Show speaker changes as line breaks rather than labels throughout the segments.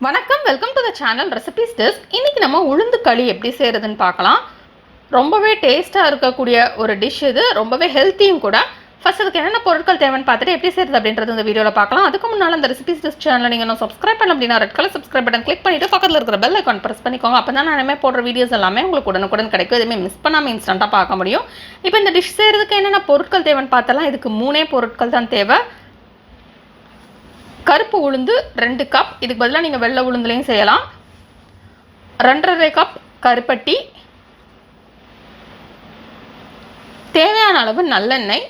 வணக்கம், welcome to the channel recipes desk. இன்றைக்கி நம்ம உளுந்து களி எப்படி செய்கிறதுன்னு பார்க்கலாம். ரொம்பவே டேஸ்ட்டாக இருக்கக்கூடிய ஒரு டிஷ் இது, ரொம்பவே ஹெல்த்தியும் கூட. ஃபர்ஸ்ட் அதுக்கு என்னென்ன பொருட்கள் தேவைன்னு பார்த்துட்டு எப்படி செய்கிறது அப்படின்றது இந்த வீடியோவில் பார்க்கலாம். அதுக்கு முன்னால் அந்த ரெசிபீஸ் டெஸ்க் சேனலை நீங்கள் இன்னும் சப்ஸ்கிரைப் பண்ண அப்படின்னா red colour subscribe button click பண்ணிவிட்டு பக்கத்தில் இருக்கிற பெல் ஐக்கான் ப்ரெஸ் பண்ணிக்கோங்க. அப்போ தான் நான் இனிமேல் போடுற வீடியோஸ் எல்லாமே உங்களுக்கு உடனுக்குடன் கிடைக்கும். எதுவுமே மிஸ் பண்ணாமல் இன்ஸ்டண்ட்டாக பார்க்க முடியும். இப்போ இந்த டிஷ் செய்கிறதுக்கு என்னென்ன பொருட்கள் தேவைன்னு பார்த்தலாம். இதுக்கு 3 பொருட்கள் தான் தேவை. கருப்பு உளுந்து 2 கப், இதுக்கு பதிலாக நீங்கள் வெள்ளை உளுந்துலையும் செய்யலாம். 2.5 கப் கருப்பட்டி, தேவையான அளவு நல்லெண்ணெய்.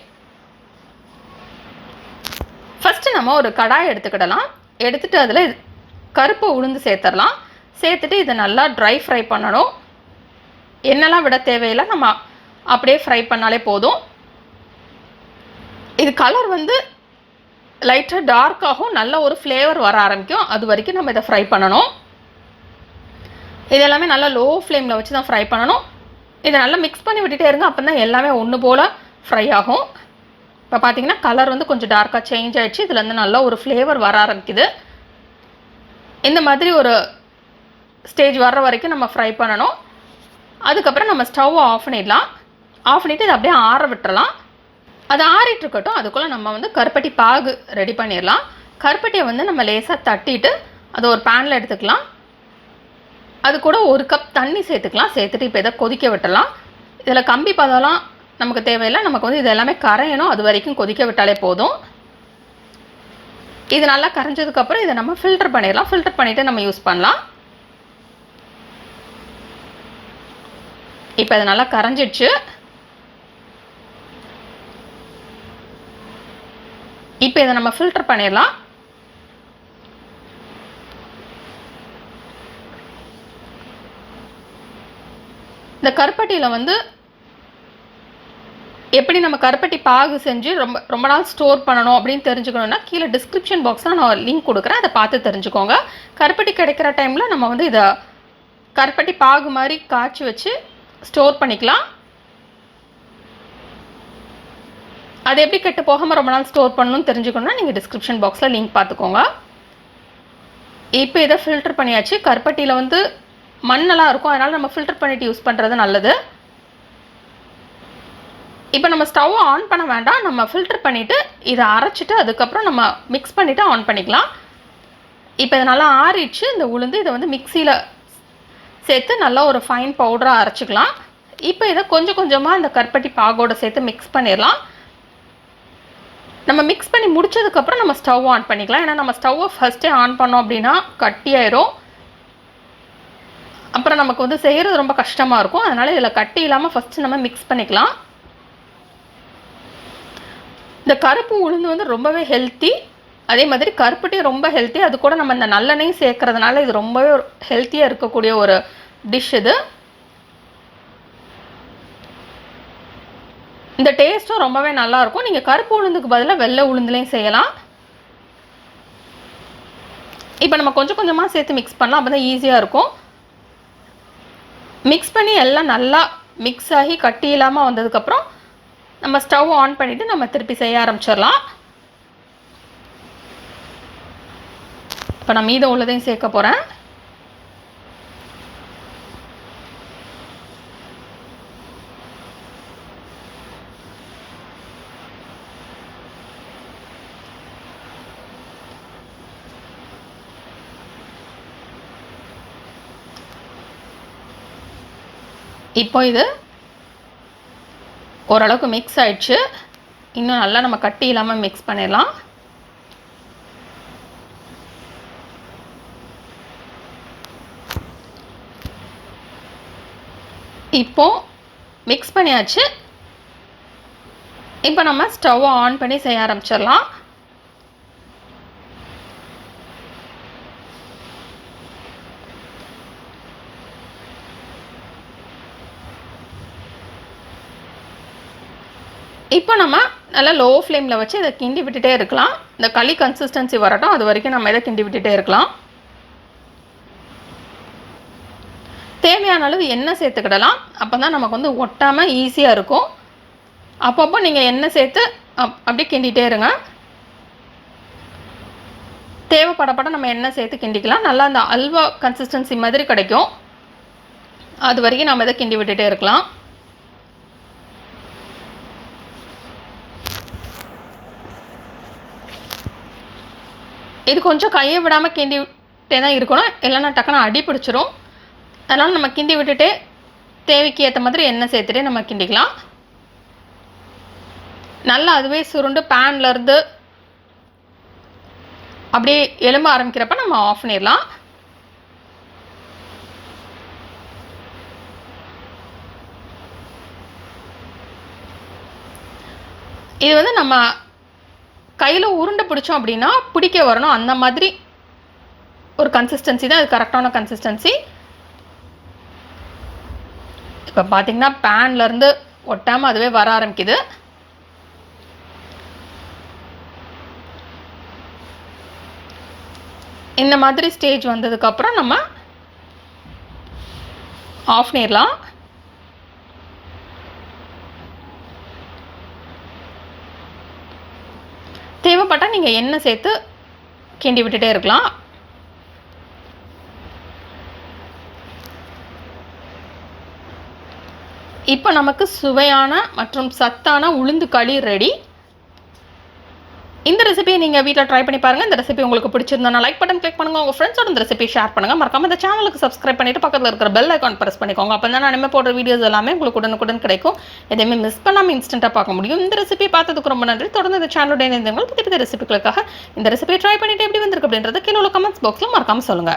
ஃபஸ்ட்டு நம்ம ஒரு கடாய் எடுத்துக்கிடலாம். எடுத்துகிட்டு அதில் கருப்பு உளுந்து சேர்த்துடலாம். சேர்த்துட்டு இதை நல்லா ட்ரை ஃப்ரை பண்ணணும். எண்ணெய்லாம் விட தேவையில்லை, நம்ம அப்படியே ஃப்ரை பண்ணாலே போதும். இது கலர் வந்து லைட்டாக டார்க்காகவும் நல்ல ஒரு ஃப்ளேவர் வர ஆரம்பிக்கும். அது வரைக்கும் நம்ம இதை ஃப்ரை பண்ணணும். இது எல்லாமே நல்லா லோ ஃப்ளேமில் வச்சு தான் ஃப்ரை பண்ணணும். இதை நல்லா மிக்ஸ் பண்ணி விட்டுட்டே இருங்க, அப்போ தான் எல்லாமே ஒன்று போல் ஃப்ரை ஆகும். இப்போ பார்த்தீங்கன்னா கலர் வந்து கொஞ்சம் டார்க்காக சேஞ்ச் ஆகிடுச்சு. இதில் வந்து நல்ல ஒரு ஃப்ளேவர் வர ஆரம்பிக்குது. இந்த மாதிரி ஒரு ஸ்டேஜ் வர்ற வரைக்கும் நம்ம ஃப்ரை பண்ணணும். அதுக்கப்புறம் நம்ம ஸ்டவ்வை ஆஃப் பண்ணிடலாம். ஆஃப் பண்ணிவிட்டு இதை அப்படியே ஆற விட்டுறலாம். அது ஆறிட்டு இருக்கட்டும். அதுக்குள்ளே நம்ம வந்து கருப்பட்டி பாகு ரெடி பண்ணிடலாம். கருப்பட்டியை வந்து நம்ம லேசாக தட்டிட்டு அதை ஒரு பேனில் எடுத்துக்கலாம். அது கூட 1 கப் தண்ணி சேர்த்துக்கலாம். சேர்த்துட்டு இப்போ இதை கொதிக்க விட்டுடலாம். இதில் கம்பி பதம்லாம் நமக்கு தேவையில்லை. நமக்கு வந்து இது எல்லாமே கரையணும். அது வரைக்கும் கொதிக்க விட்டாலே போதும். இது நல்லா கரைஞ்சதுக்கப்புறம் இதை நம்ம ஃபில்டர் பண்ணிடலாம். ஃபில்டர் பண்ணிவிட்டு நம்ம யூஸ் பண்ணலாம். இப்போ இது நல்லா கரைஞ்சிடுச்சு. இப்போ இதை நம்ம ஃபில்டர் பண்ணிடலாம். இந்த கருப்பட்டியில் வந்து எப்படி நம்ம கருப்பட்டி பாகு செஞ்சு ரொம்ப நாள் ஸ்டோர் பண்ணணும் அப்படின்னு தெரிஞ்சுக்கணுன்னா கீழே டிஸ்கிரிப்ஷன் பாக்ஸில் நான் லிங்க் கொடுக்குறேன். அதை பார்த்து தெரிஞ்சுக்கோங்க. கருப்பட்டி கிடைக்கிற டைமில் நம்ம வந்து இதை கருப்பட்டி பாகு மாதிரி காய்ச்சி வச்சு ஸ்டோர் பண்ணிக்கலாம். அது எப்படி கெட்டு போகாமல் ரொம்ப நாள் ஸ்டோர் பண்ணணும்னு தெரிஞ்சுக்கணுன்னா நீங்கள் டிஸ்கிரிப்ஷன் பாக்ஸில் லிங்க் பார்த்துக்கோங்க. இப்போ இதை ஃபில்டர் பண்ணியாச்சு. கருப்பட்டியில் வந்து மண்ணெல்லாம் இருக்கும், அதனால் நம்ம ஃபில்டர் பண்ணிவிட்டு யூஸ் பண்ணுறது நல்லது. இப்போ நம்ம ஸ்டவ்வை ஆன் பண்ண வேண்டாம். நம்ம ஃபில்டர் பண்ணிவிட்டு இதை அரைச்சிட்டு அதுக்கப்புறம் நம்ம மிக்ஸ் பண்ணிவிட்டு ஆன் பண்ணிக்கலாம். இப்போ இதை நல்லா ஆறிடுச்சு. இந்த உளுந்து இதை வந்து மிக்சியில் சேர்த்து நல்லா ஒரு ஃபைன் பவுடராக அரைச்சிக்கலாம். இப்போ இதை கொஞ்சம் கொஞ்சமாக இந்த கருப்பட்டி பாகோடு சேர்த்து மிக்ஸ் பண்ணிடலாம். நம்ம மிக்ஸ் பண்ணி முடிச்சதுக்கப்புறம் நம்ம ஸ்டவ் ஆன் பண்ணிக்கலாம். ஏன்னா நம்ம ஸ்டவ்வை ஃபஸ்ட்டே ஆன் பண்ணோம் அப்படின்னா கட்டியாயிரும். அப்புறம் நமக்கு வந்து செய்கிறது ரொம்ப கஷ்டமாக இருக்கும். அதனால் இதில் கட்டி இல்லாமல் ஃபஸ்ட்டு நம்ம மிக்ஸ் பண்ணிக்கலாம். இந்த கருப்பு உளுந்து வந்து ரொம்பவே ஹெல்த்தி. அதே மாதிரி கருப்பட்டியும் ரொம்ப ஹெல்த்தி. அது கூட நம்ம இந்த நல்லெண்ணெயும் சேர்க்கறதுனால இது ரொம்பவே ஹெல்த்தியாக இருக்கக்கூடிய ஒரு டிஷ் இது. இந்த டேஸ்ட்டும் ரொம்பவே நல்லாயிருக்கும். நீங்கள் கருப்பு உளுந்துக்கு பதிலாக வெள்ளை உளுந்துலையும் செய்யலாம். இப்போ நம்ம கொஞ்சம் கொஞ்சமாக சேர்த்து மிக்ஸ் பண்ணலாம். அப்போ தான் ஈஸியாக இருக்கும். மிக்ஸ் பண்ணி எல்லாம் நல்லா மிக்ஸ் ஆகி கட்டி இல்லாமல் வந்ததுக்கப்புறம் நம்ம ஸ்டவ் ஆன் பண்ணிவிட்டு நம்ம திருப்பி செய்ய ஆரம்பிச்சிடலாம். இப்போ நான் மீதம் உள்ளதையும் சேர்க்க போகிறேன். இப்போ இது ஓரளவுக்கு மிக்ஸ் ஆயிடுச்சு. இன்னும் நல்லா நம்ம கட்டி இல்லாமல் மிக்ஸ் பண்ணிடலாம். இப்போ மிக்ஸ் பண்ணியாச்சு. இப்போ நம்ம ஸ்டவ்வை ஆன் பண்ணி செய்ய ஆரம்பிச்சிடலாம். இப்போ நம்ம நல்லா லோ ஃப்ளேமில் வச்சு இதை கிண்டி விட்டுட்டே இருக்கலாம். இந்த களி கன்சிஸ்டன்சி வரட்டும், அது வரைக்கும் நம்ம இதை கிண்டி விட்டுட்டே இருக்கலாம். தேவையான அளவு எண்ணெய் சேர்த்துக்கிடலாம். அப்போ தான் நமக்கு வந்து ஒட்டாமல் ஈஸியாக இருக்கும். அப்பப்போ நீங்கள் எண்ணெய் சேர்த்து அப்படியே கிண்டிகிட்டே இருங்க. தேவைப்படப்பட நம்ம எண்ணெய் சேர்த்து கிண்டிக்கலாம். நல்லா அந்த அல்வா கன்சிஸ்டன்சி மாதிரி கிடைக்கும். அது வரைக்கும் நம்ம இதை கிண்டி விட்டுட்டே இருக்கலாம். இது கொஞ்சம் கையை விடாமல் கிண்டிகிட்டே தான் இருக்கணும், இல்லைன்னா டக்குன்னு அடி பிடிச்சிரும். அதனால் நம்ம கிண்டி விட்டுட்டு தேவைக்கு ஏற்ற மாதிரி எண்ணெய் சேர்த்துட்டே நம்ம கிண்டிக்கலாம். நல்லா அதுவே சுருண்டு பேன்லேருந்து அப்படியே எலும்ப ஆரம்பிக்கிறப்ப நம்ம ஆஃப் பண்ணிடலாம். இது வந்து நம்ம கையில் உருண்டை பிடிச்சோம் அப்படின்னா பிடிக்க வரணும், அந்த மாதிரி ஒரு கன்சிஸ்டன்சி தான் இது கரெக்டான கன்சிஸ்டன்சி. இப்போ பார்த்தீங்கன்னா பேன்லேருந்து ஒட்டாமல் அதுவே வர ஆரம்பிக்குது. இந்த மாதிரி ஸ்டேஜ் வந்ததுக்கப்புறம் நம்ம ஆஃப் பண்ணிடலாம். தேவைப்பட்டால் நீங்கள் எண்ணெய் சேர்த்து கிண்டி விட்டுட்டே இருக்கலாம். இப்போ நமக்கு சுவையான மற்றும் சத்தான உளுந்து களி ரெடி. இந்த ரெசிபியை நீங்கள் வீட்டில் ட்ரை பண்ணி பாருங்கள். இந்த ரெசிபி உங்களுக்கு பிடிச்சிருந்தா லைக் பட்டன் கிளிக் பண்ணுங்கள், உங்கள் ஃப்ரெண்ட்ஸோட இந்த ரெசிபி ஷேர் பண்ணுங்கள். மறக்காம இந்த சேனலுக்கு சப்ஸ்கிரைப் பண்ணிவிட்டு பக்கத்தில் இருக்கிற பெல் ஐக்கான் ப்ரெஸ் பண்ணிக்கோங்க. அப்போ தான் நான் போடுற வீடியோஸ் எல்லாமே உங்களுக்கு உடனுக்குடன் கிடைக்கும். எதையுமே மிஸ் பண்ணாமல் இன்ஸ்டண்ட்டாக பார்க்க முடியும். இந்த ரெசிபி பார்த்ததுக்கு ரொம்ப நன்றி. தொடர்ந்து இந்த சேனலுடைய புதிய புதிய ரெசிபிகளுக்காக இந்த ரெசிபியை ட்ரை பண்ணிவிட்டு எப்படி வந்திருக்கு அப்படின்றத கீழே உள்ள கமெண்ட்ஸ் பாக்ஸில் மறக்காமல் சொல்லுங்கள்.